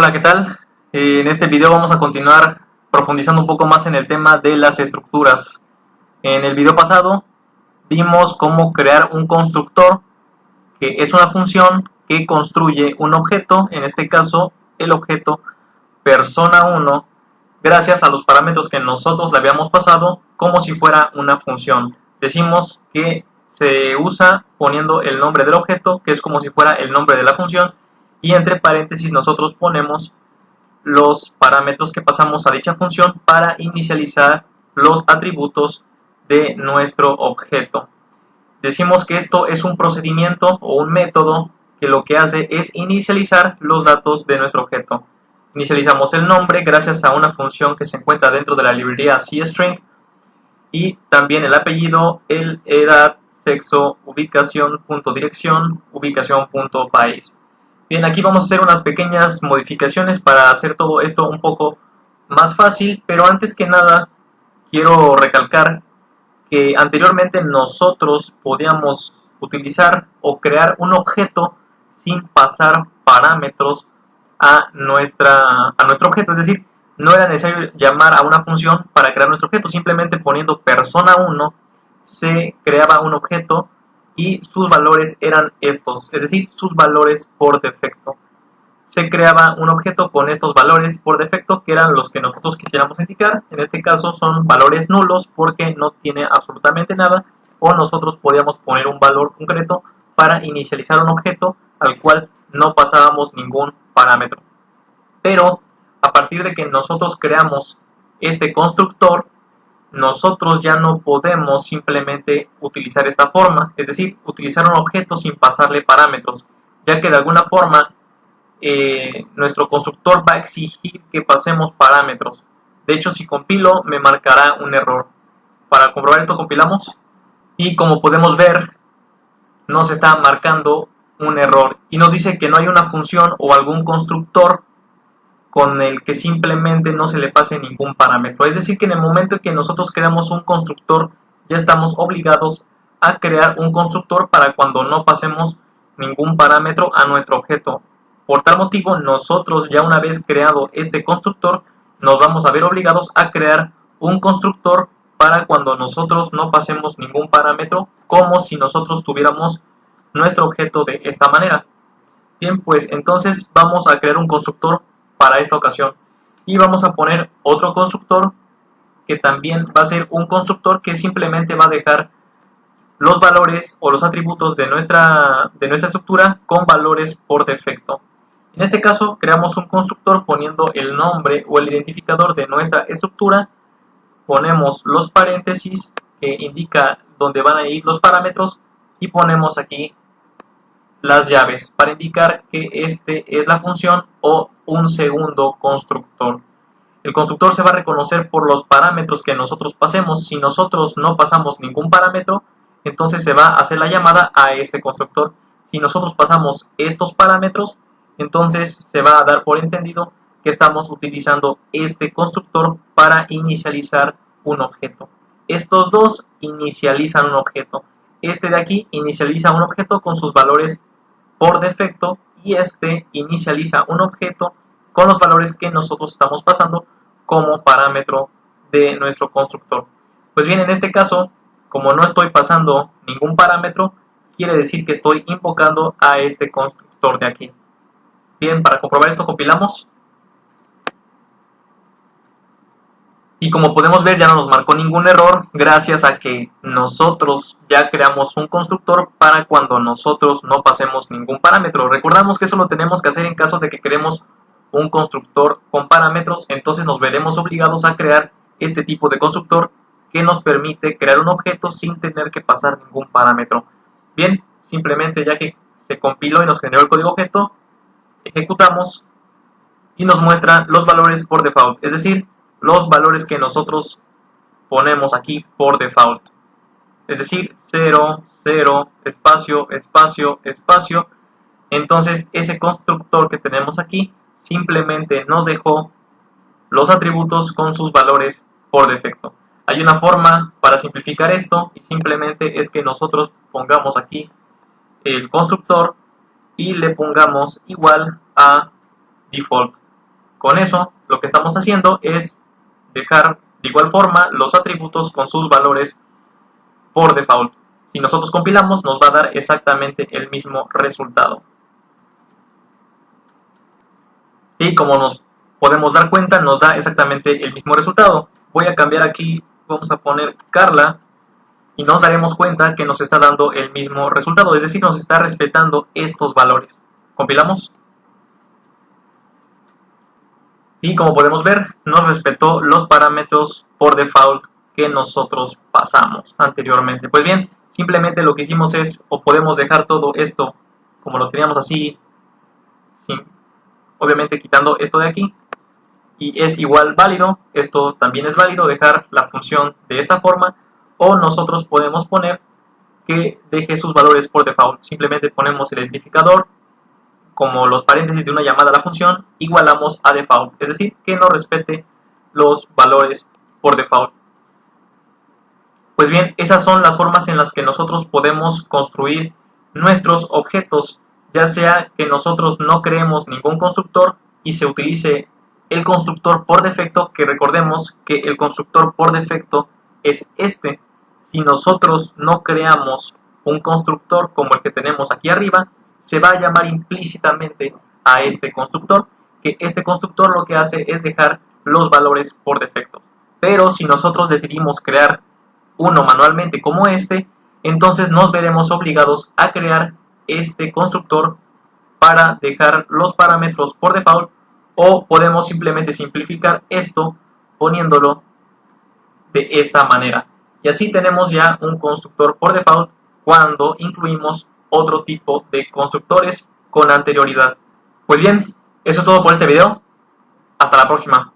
Hola, ¿qué tal? En este video vamos a continuar profundizando un poco más en el tema de las estructuras. En el video pasado vimos cómo crear un constructor, que es una función que construye un objeto, en este caso el objeto persona1, gracias a los parámetros que nosotros le habíamos pasado como si fuera una función. Decimos que se usa poniendo el nombre del objeto, que es como si fuera el nombre de la función, y entre paréntesis nosotros ponemos los parámetros que pasamos a dicha función para inicializar los atributos de nuestro objeto. Decimos que esto es un procedimiento o un método que lo que hace es inicializar los datos de nuestro objeto. Inicializamos el nombre gracias a una función que se encuentra dentro de la librería CString, y también el apellido, el edad, sexo, ubicación, punto dirección, ubicación, punto país. Bien, aquí vamos a hacer unas pequeñas modificaciones para hacer todo esto un poco más fácil, pero antes que nada quiero recalcar que anteriormente nosotros podíamos utilizar o crear un objeto sin pasar parámetros a nuestro objeto, es decir, no era necesario llamar a una función para crear nuestro objeto, simplemente poniendo persona1 se creaba un objeto y sus valores eran estos, es decir, sus valores por defecto. Se creaba un objeto con estos valores por defecto, que eran los que nosotros quisiéramos indicar. En este caso son valores nulos porque no tiene absolutamente nada, o nosotros podíamos poner un valor concreto para inicializar un objeto al cual no pasábamos ningún parámetro. Pero a partir de que nosotros creamos este constructor, nosotros ya no podemos simplemente utilizar esta forma, es decir, utilizar un objeto sin pasarle parámetros, ya que de alguna forma nuestro constructor va a exigir que pasemos parámetros. De hecho, si compilo me marcará un error. Para comprobar esto compilamos y como podemos ver nos está marcando un error y nos dice que no hay una función o algún constructor con el que simplemente no se le pase ningún parámetro. Es decir, que en el momento en que nosotros creamos un constructor, ya estamos obligados a crear un constructor para cuando no pasemos ningún parámetro a nuestro objeto. Por tal motivo, nosotros ya una vez creado este constructor, nos vamos a ver obligados a crear un constructor para cuando nosotros no pasemos ningún parámetro, como si nosotros tuviéramos nuestro objeto de esta manera. Bien, pues entonces vamos a crear un constructor para esta ocasión y vamos a poner otro constructor que también va a ser un constructor que simplemente va a dejar los valores o los atributos de nuestra estructura con valores por defecto. En este caso creamos un constructor poniendo el nombre o el identificador de nuestra estructura, ponemos los paréntesis que indica dónde van a ir los parámetros y ponemos aquí las llaves para indicar que este es la función o un segundo constructor. El constructor se va a reconocer por los parámetros que nosotros pasemos. Si nosotros no pasamos ningún parámetro, entonces se va a hacer la llamada a este constructor. Si nosotros pasamos estos parámetros, entonces se va a dar por entendido que estamos utilizando este constructor para inicializar un objeto. Estos dos inicializan un objeto. Este de aquí inicializa un objeto con sus valores por defecto y este inicializa un objeto con los valores que nosotros estamos pasando como parámetro de nuestro constructor. Pues bien, en este caso, como no estoy pasando ningún parámetro, quiere decir que estoy invocando a este constructor de aquí. Bien, para comprobar esto compilamos. Y como podemos ver ya no nos marcó ningún error gracias a que nosotros ya creamos un constructor para cuando nosotros no pasemos ningún parámetro. Recordamos que eso lo tenemos que hacer en caso de que queremos un constructor con parámetros, entonces nos veremos obligados a crear este tipo de constructor que nos permite crear un objeto sin tener que pasar ningún parámetro. Bien, simplemente ya que se compiló y nos generó el código objeto, ejecutamos y nos muestra los valores por default, es decir, los valores que nosotros ponemos aquí por default, es decir, 0, 0, espacio, espacio, espacio. Entonces ese constructor que tenemos aquí simplemente nos dejó los atributos con sus valores por defecto. Hay una forma para simplificar esto y simplemente es que nosotros pongamos aquí el constructor y le pongamos igual a default. Con eso, lo que estamos haciendo es dejar de igual forma los atributos con sus valores por default. Si nosotros compilamos, nos va a dar exactamente el mismo resultado. Y como nos podemos dar cuenta, nos da exactamente el mismo resultado. Voy a cambiar aquí, vamos a poner Carla, y nos daremos cuenta que nos está dando el mismo resultado, es decir, nos está respetando estos valores. Compilamos. Y como podemos ver, nos respetó los parámetros por default que nosotros pasamos anteriormente. Pues bien, simplemente lo que hicimos es, o podemos dejar todo esto como lo teníamos así, obviamente quitando esto de aquí, y es igual válido, esto también es válido, dejar la función de esta forma, o nosotros podemos poner que deje sus valores por default. Simplemente ponemos el identificador como los paréntesis de una llamada a la función, igualamos a default, es decir, que no respete los valores por default. Pues bien, esas son las formas en las que nosotros podemos construir nuestros objetos, ya sea que nosotros no creemos ningún constructor y se utilice el constructor por defecto, que recordemos que el constructor por defecto es este. Si nosotros no creamos un constructor como el que tenemos aquí arriba, se va a llamar implícitamente a este constructor, que este constructor lo que hace es dejar los valores por defecto. Pero si nosotros decidimos crear uno manualmente como este, entonces nos veremos obligados a crear este constructor para dejar los parámetros por default, o podemos simplemente simplificar esto poniéndolo de esta manera. Y así tenemos ya un constructor por default cuando incluimos otro tipo de constructores con anterioridad. Pues bien, eso es todo por este video. Hasta la próxima.